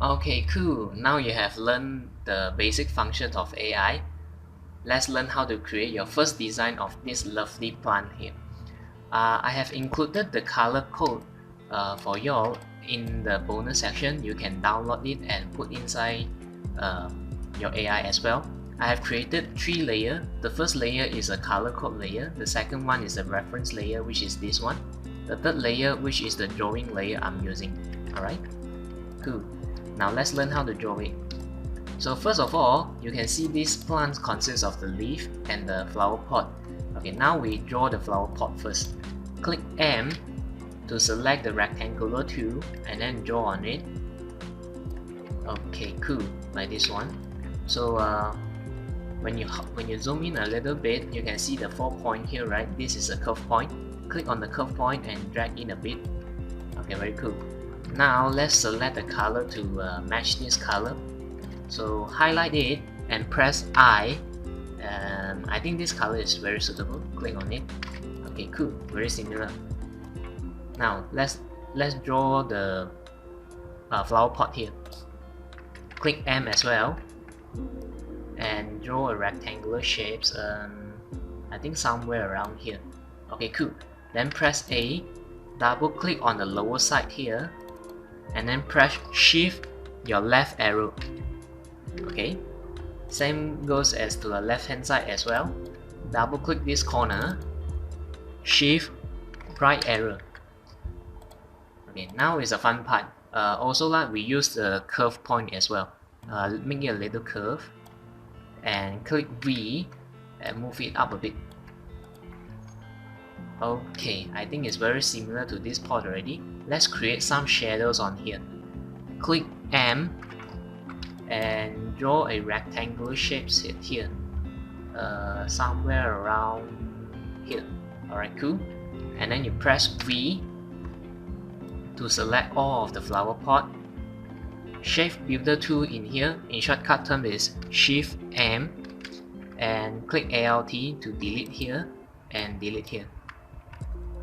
Okay, cool. Now you have learned the basic functions of AI. Let's learn how to create your first design of this lovely plant here. I have included the color code for you all in the bonus section. You can download it and put inside uh, your AI as well. I have created 3 layers. The first layer is a color code layer. The second one is a reference layer, which is this one. The third layer, which is the drawing layer I'm using. Alright, cool. Now let's learn how to draw it. So first of all, you can see this plant consists of the leaf and the flower pot. Okay, now we draw the flower pot first. Click M to select the rectangular tool and then draw on it. Okay, cool, like this one. So when you zoom in a little bit, you can see the 4 point here, right? This is a curve point. Click on the curve point and drag in a bit. Okay, very cool. Now let's select the color to match this color. So highlight it and press I. I think this color is very suitable. Click on it. Okay, cool, very similar. Now let's draw the flower pot here. Click M as well and draw a rectangular shapes. I think somewhere around here. Okay, cool. Then press A. Double click on the lower side here and then press Shift your left arrow. Okay, same goes as to the left hand side as well. Double click this corner, Shift right arrow. Okay, now is a fun part. Also, like we use the curve point as well. Make it a little curve and click V and move it up a bit. Okay, I think it's very similar to this part already. Let's create some shadows on here. Click M and draw a rectangular shape here, somewhere around here. Alright, cool. And then you press V to select all of the flower pot. Shapebuilder tool in here, in shortcut term is Shift M, and click Alt to delete here and delete here.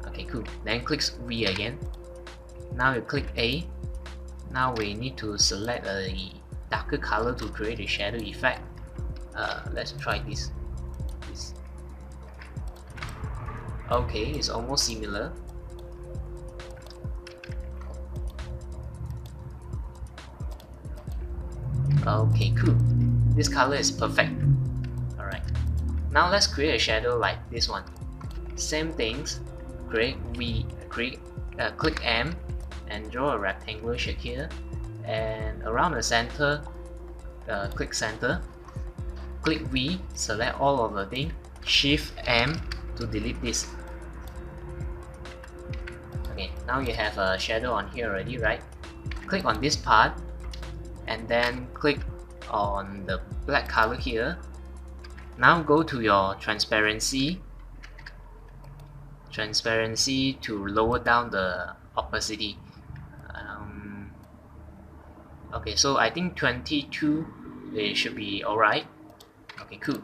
Okay, cool. Then click V again. Now you click A. Now we need to select a darker color to create a shadow effect. Let's try this. Okay, it's almost similar. Okay, cool. This color is perfect. Alright. Now let's create a shadow like this one. Same things. Click M and draw a rectangular shape here, and around the center, click center. Click V, select all of the thing. Shift M to delete this. Okay, now you have a shadow on here already, right? Click on this part and then click on the black color here. Now go to your transparency to lower down the opacity. Okay, so I think 22 it should be alright. Okay, cool.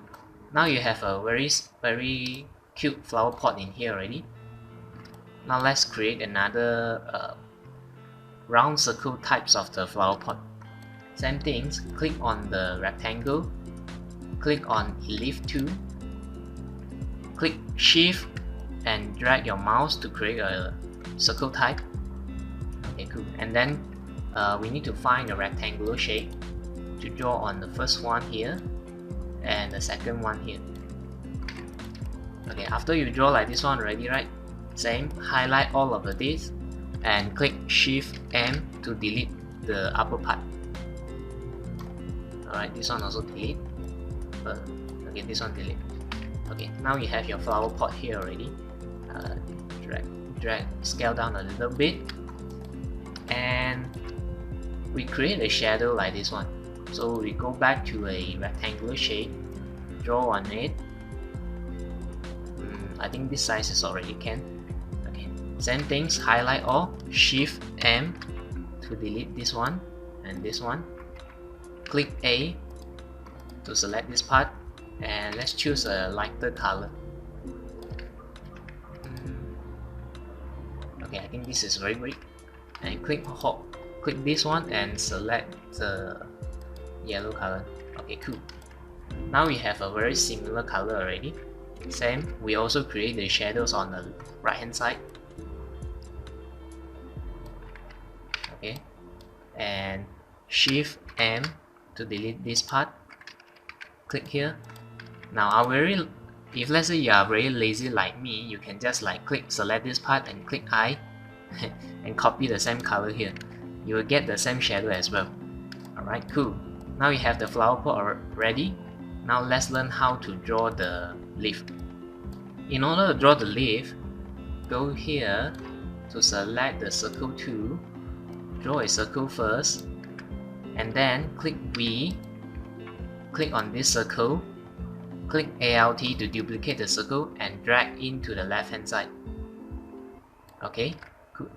Now you have a very cute flower pot in here already. Now let's create another round circle types of the flower pot. Same things, click on the rectangle, click on Ellipse tool, click Shift and drag your mouse to create a circle type. Okay, cool. And then we need to find a rectangular shape to draw on the first one here and the second one here. Okay, after you draw like this one already, right? Same, highlight all of this and click Shift M to delete the upper part. Alright, this one also delete. Okay, this one delete. Okay, now you have your flower pot here already. Drag, scale down a little bit, and we create a shadow like this one. So we go back to a rectangular shape, draw on it. I think this size is already can. Okay, same things, highlight all, Shift M to delete this one and this one. Click A to select this part, and let's choose a lighter color. Okay, I think this is very great. And click click this one and select the yellow color. Okay, cool. Now we have a very similar color already. Same, we also create the shadows on the right hand side. Okay, and Shift M to delete this part. Click here. Now if let's say you are very lazy like me, you can just like select this part and click I and copy the same color here. You will get the same shadow as well. Alright, cool. Now you have the flower pot ready. Now let's learn how to draw the leaf. In order to draw the leaf, go here to select the circle tool, draw a circle first, and then click V, click on this circle, click Alt to duplicate the circle and drag into the left hand side. Okay, cool.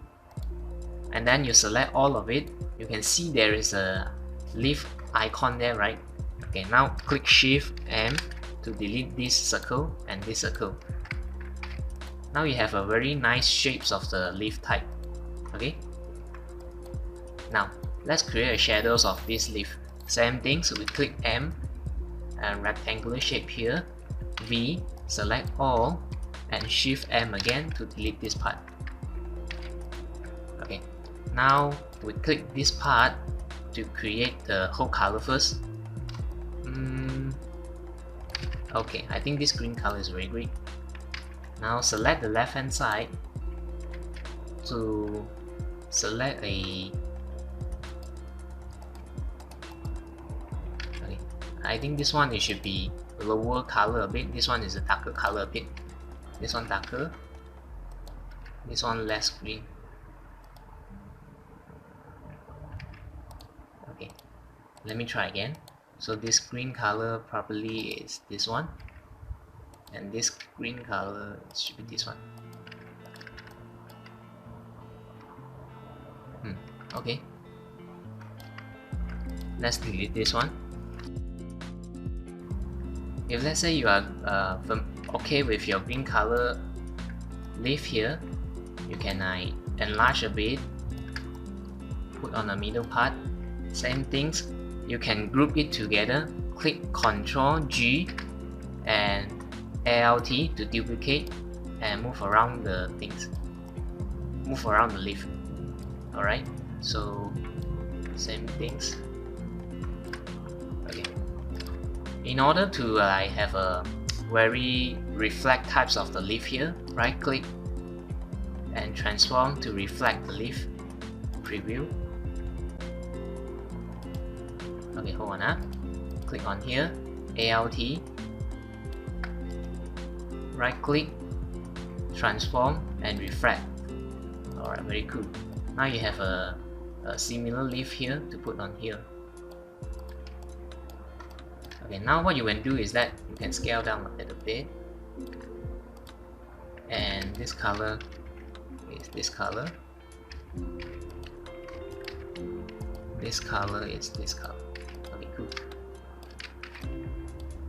And then you select all of it. You can see there is a leaf icon there, right? Okay, now click Shift M to delete this circle and this circle. Now you have a very nice shapes of the leaf type. Okay, now let's create a shadows of this leaf. Same thing, so we click M and rectangular shape here, V, select all, and Shift M again to delete this part. Okay, now we click this part to create the whole color first. Okay, I think this green color is very great. Now select the left hand side to select a I think this one it should be lower color a bit. This one is a darker color a bit. This one darker. This one less green. Okay, let me try again. So this green color probably is this one, and this green color should be this one. Okay, let's delete this one. If let's say you are okay with your green color leaf here, you can enlarge a bit, put on the middle part. Same things, you can group it together, click Ctrl G and Alt to duplicate and move around the things, move around the leaf. Alright, so same things. Okay, in order to have a very reflect types of the leaf here, right click and transform to reflect the leaf, preview. Okay, hold on, click on here, Alt, right click, transform and reflect. Alright, very cool. Now you have a similar leaf here to put on here. Okay, now what you can do is that you can scale down a little bit, and this color is this color, this color is this color. Okay, cool.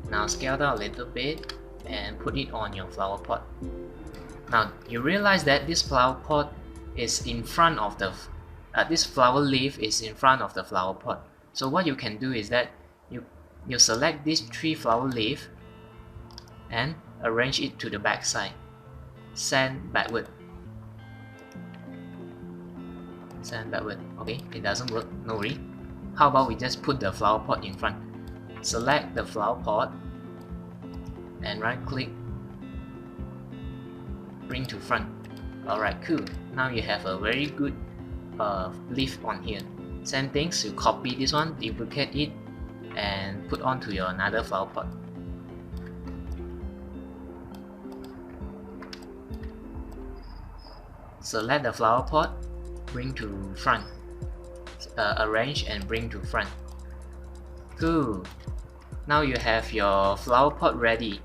Now scale down a little bit and put it on your flower pot. Now you realize that this flower pot is in front of the this flower leaf is in front of the flower pot. So what you can do is that you select these 3 flower leaf and arrange it to the back side. Send backward. Send backward. Okay, it doesn't work, no worry. How about we just put the flower pot in front? Select the flower pot and right click, bring to front. Alright, cool. Now you have a very good leaf on here. Same things, you copy this one, duplicate it and put onto your another flower pot. Select the flower pot, bring to front, arrange and bring to front. Cool. Now you have your flower pot ready.